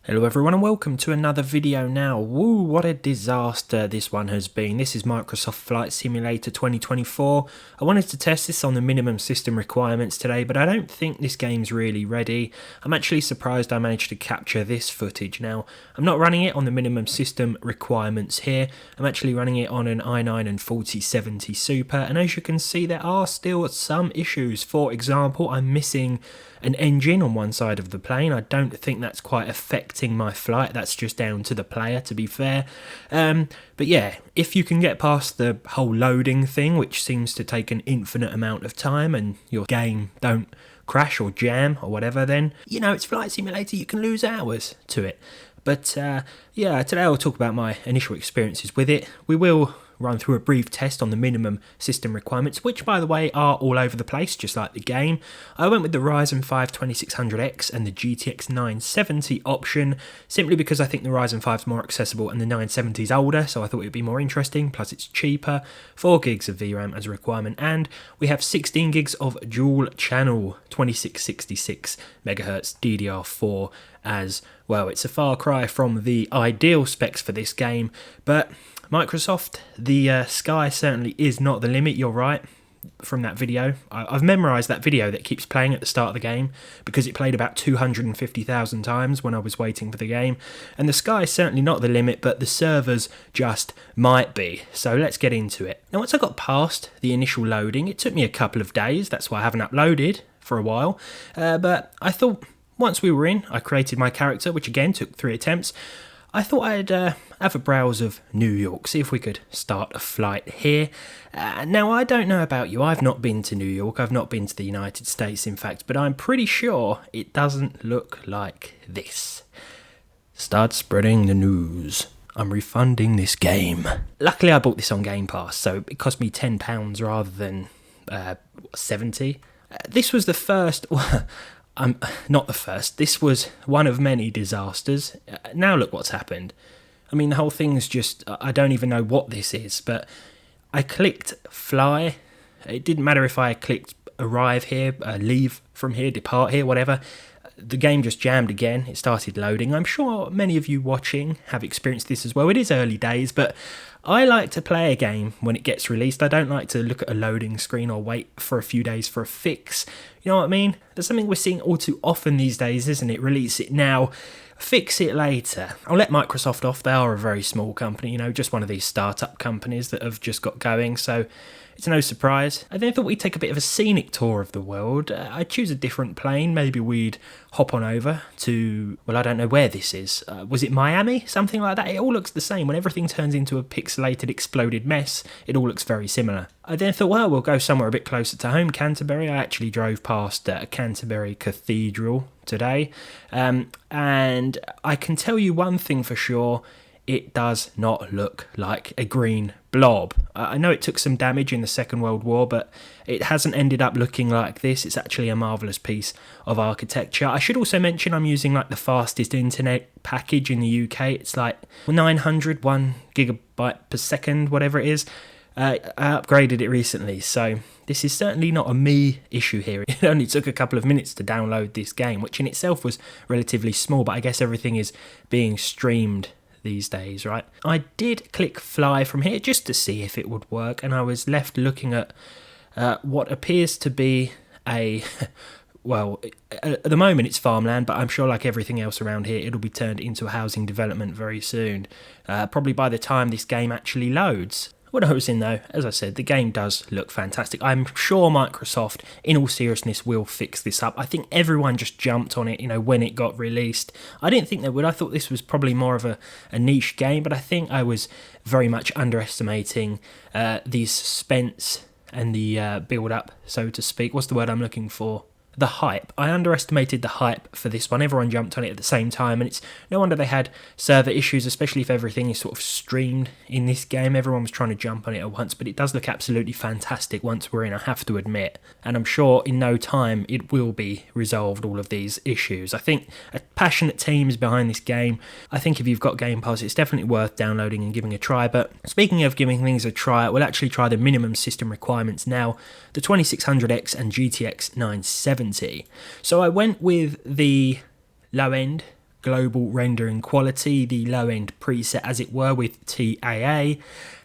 Hello everyone and welcome to another video now. Woo, what a disaster this one has been. This is Microsoft Flight Simulator 2024. I wanted to test this on the minimum system requirements today, but I don't think this game's really ready. I'm actually surprised I managed to capture this footage. Now, I'm not running it on the minimum system requirements here. I'm actually running it on an i9 and 4070 Super, and as you can see there are still some issues. For example, I'm missing an engine on one side of the plane. I don't think that's quite affecting my flight. That's just down to the player, to be fair. But yeah, if you can get past the whole loading thing, which seems to take an infinite amount of time, and your game don't crash or jam or whatever, then, you know, it's Flight Simulator, you can lose hours to it. But yeah, today I'll talk about my initial experiences with it. We will run through a brief test on the minimum system requirements, which by the way are all over the place, just like the game. I went with the Ryzen 5 2600X and the GTX 970 option, simply because I think the Ryzen 5 is more accessible and the 970 is older, so I thought it would be more interesting, plus it's cheaper. 4 gigs of VRAM as a requirement, and we have 16 gigs of dual channel 2666 MHz DDR4 as well. It's a far cry from the ideal specs for this game, but Microsoft, the sky certainly is not the limit. You're right from that video. I've memorised that video that keeps playing at the start of the game because it played about 250,000 times when I was waiting for the game. And the sky is certainly not the limit, but the servers just might be. So let's get into it. Now, once I got past the initial loading, it took me a couple of days. That's why I haven't uploaded for a while. But I thought once we were in, I created my character, which again took 3 attempts. I thought I'd have a browse of New York, see if we could start a flight here. Now, I don't know about you, I've not been to New York, I've not been to the United States in fact, but I'm pretty sure it doesn't look like this. Start spreading the news. I'm refunding this game. Luckily I bought this on Game Pass, so it cost me £10 rather than 70. This was the first... not the first. This was one of many disasters. Now look what's happened. I mean, the whole thing's just... I don't even know what this is, but I clicked fly. It didn't matter if I clicked arrive here, leave from here, depart here, whatever. The game just jammed again. It started loading. I'm sure many of you watching have experienced this as well. It is early days, but I like to play a game when it gets released. I don't like to look at a loading screen or wait for a few days for a fix. You know what I mean? There's something we're seeing all too often these days, isn't it? Release it now, fix it later. I'll let Microsoft off. They are a very small company, you know, just one of these startup companies that have just got going, so it's no surprise. I then thought we'd take a bit of a scenic tour of the world. I'd choose a different plane. Maybe we'd hop on over to, well, I don't know where this is. Was it Miami? Something like that. It all looks the same. When everything turns into a pixelated, exploded mess, it all looks very similar. I then thought, well, we'll go somewhere a bit closer to home, Canterbury. I actually drove past Canterbury Cathedral today. And I can tell you one thing for sure. It does not look like a green blob. I know it took some damage in the Second World War, but it hasn't ended up looking like this. It's actually a marvellous piece of architecture. I should also mention I'm using like the fastest internet package in the UK. It's like 900, 1 gigabyte per second, whatever it is. I upgraded it recently, so this is certainly not a me issue here. It only took a couple of minutes to download this game, which in itself was relatively small, but I guess everything is being streamed these days, right? I did click fly from here just to see if it would work, and I was left looking at what appears to be a... well, at the moment it's farmland, but I'm sure like everything else around here, it'll be turned into a housing development very soon. Probably by the time this game actually loads. When I was in though, as I said, the game does look fantastic. I'm sure Microsoft, in all seriousness, will fix this up. I think everyone just jumped on it, you know, when it got released. I didn't think they would. I thought this was probably more of a niche game, but I think I was very much underestimating the suspense and the build-up, so to speak. What's the word I'm looking for? The hype. I underestimated the hype for this one. Everyone jumped on it at the same time, and it's no wonder they had server issues, especially if everything is sort of streamed in this game. Everyone was trying to jump on it at once, but it does look absolutely fantastic once we're in, I have to admit. And I'm sure in no time it will be resolved, all of these issues. I think a passionate team is behind this game. I think if you've got Game Pass, it's definitely worth downloading and giving a try. But speaking of giving things a try, we'll actually try the minimum system requirements now. The 2600X and GTX 970. So I went with the low end global rendering quality, the low-end preset as it were with TAA.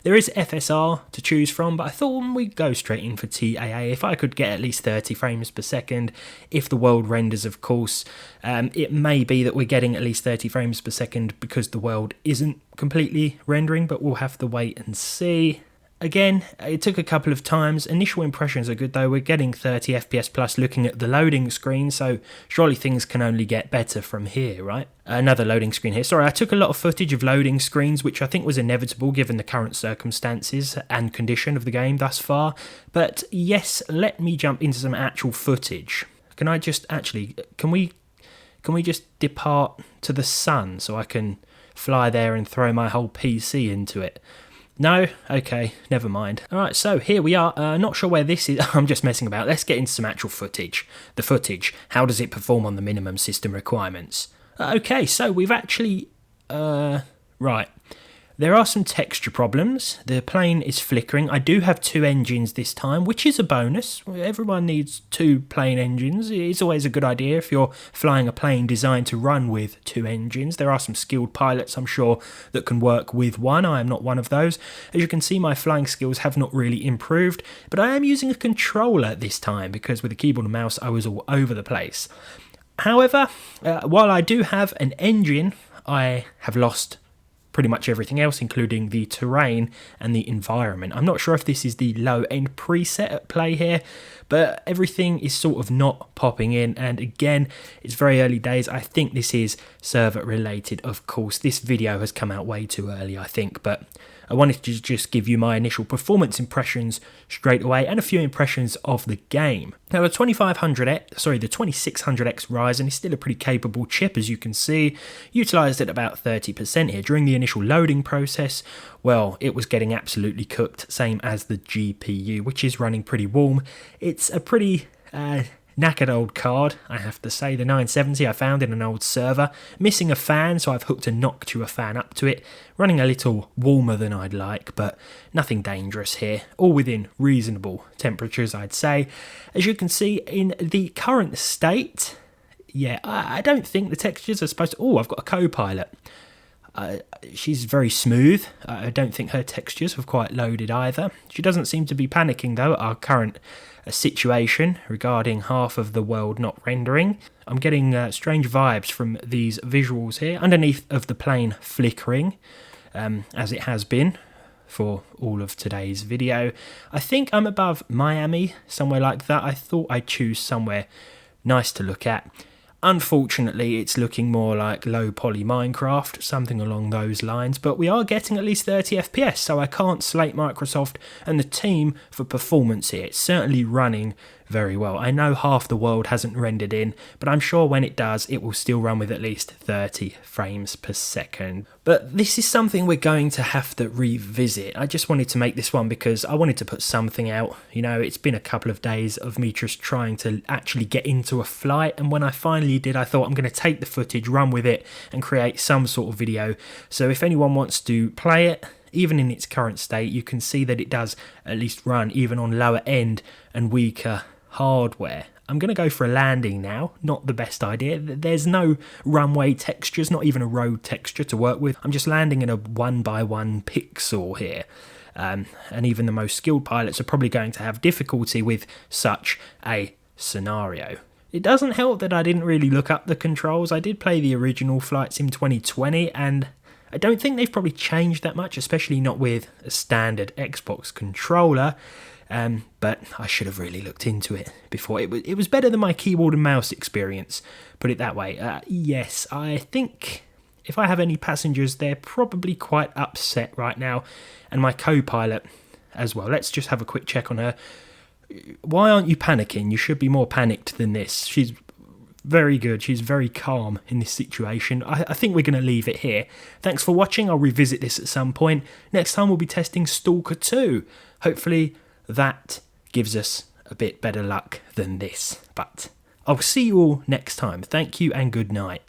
There is FSR to choose from, but I thought we'd go straight in for TAA. If I could get at least 30 frames per second, if the world renders, of course. It may be that we're getting at least 30 frames per second because the world isn't completely rendering, but we'll have to wait and see. Again, it took a couple of times. Initial impressions are good though. We're getting 30 FPS plus looking at the loading screen, so surely things can only get better from here, right? Another loading screen here. Sorry, I took a lot of footage of loading screens, which I think was inevitable given the current circumstances and condition of the game thus far. But yes, let me jump into some actual footage. Can I just actually, can we just depart to the sun so I can fly there and throw my whole PC into it? No? Okay, never mind. Alright, so here we are. Not sure where this is. I'm just messing about. Let's get into some actual footage. The footage. How does it perform on the minimum system requirements? Okay, so we've actually... right. There are some texture problems. The plane is flickering. I do have 2 engines this time, which is a bonus. Everyone needs 2 plane engines. It's always a good idea if you're flying a plane designed to run with 2 engines. There are some skilled pilots, I'm sure, that can work with one. I am not one of those. As you can see, my flying skills have not really improved, but I am using a controller this time because with a keyboard and mouse, I was all over the place. However, while I do have an engine, I have lost pretty much everything else, including the terrain and the environment. I'm not sure if this is the low-end preset at play here, but everything is sort of not popping in, and again, it's very early days. I think this is server related, of course. This video has come out way too early, I think, but I wanted to just give you my initial performance impressions straight away and a few impressions of the game. Now the 2600X Ryzen is still a pretty capable chip, as you can see, utilised at about 30% here. During the initial loading process, well, it was getting absolutely cooked, same as the GPU, which is running pretty warm. It's a pretty knackered old card, I have to say. The 970 I found in an old server, missing a fan, so I've hooked a Noctua fan up to it, running a little warmer than I'd like, but nothing dangerous here, all within reasonable temperatures, I'd say. As you can see in the current state, yeah, I don't think the textures are supposed to... Oh, I've got a co-pilot. She's very smooth. I don't think her textures have quite loaded either. She doesn't seem to be panicking though at our current situation regarding half of the world not rendering. I'm getting strange vibes from these visuals here, underneath of the plane flickering, as it has been for all of today's video. I think I'm above Miami, somewhere like that. I thought I'd choose somewhere nice to look at. Unfortunately, it's looking more like low poly Minecraft, something along those lines, but we are getting at least 30 FPS, so I can't slate Microsoft and the team for performance here. It's certainly running very well. I know half the world hasn't rendered in, but I'm sure when it does, it will still run with at least 30 frames per second. But this is something we're going to have to revisit. I just wanted to make this one because I wanted to put something out. You know, it's been a couple of days of me just trying to actually get into a flight, and when I finally did, I thought I'm going to take the footage, run with it, and create some sort of video. So if anyone wants to play it, even in its current state, you can see that it does at least run even on lower end and weaker hardware. I'm going to go for a landing now, not the best idea. There's no runway textures, not even a road texture to work with. I'm just landing in a 1x1 pixel here. And even the most skilled pilots are probably going to have difficulty with such a scenario. It doesn't help that I didn't really look up the controls. I did play the original Flight Sim 2020, and I don't think they've probably changed that much, especially not with a standard Xbox controller. But I should have really looked into it before. It was better than my keyboard and mouse experience, put it that way. Yes, I think if I have any passengers, they're probably quite upset right now, and my co-pilot as well. Let's just have a quick check on her. Why aren't you panicking? You should be more panicked than this. She's very good. She's very calm in this situation. I think we're going to leave it here. Thanks for watching. I'll revisit this at some point. Next time we'll be testing Stalker 2. Hopefully that gives us a bit better luck than this. But I'll see you all next time. Thank you and good night.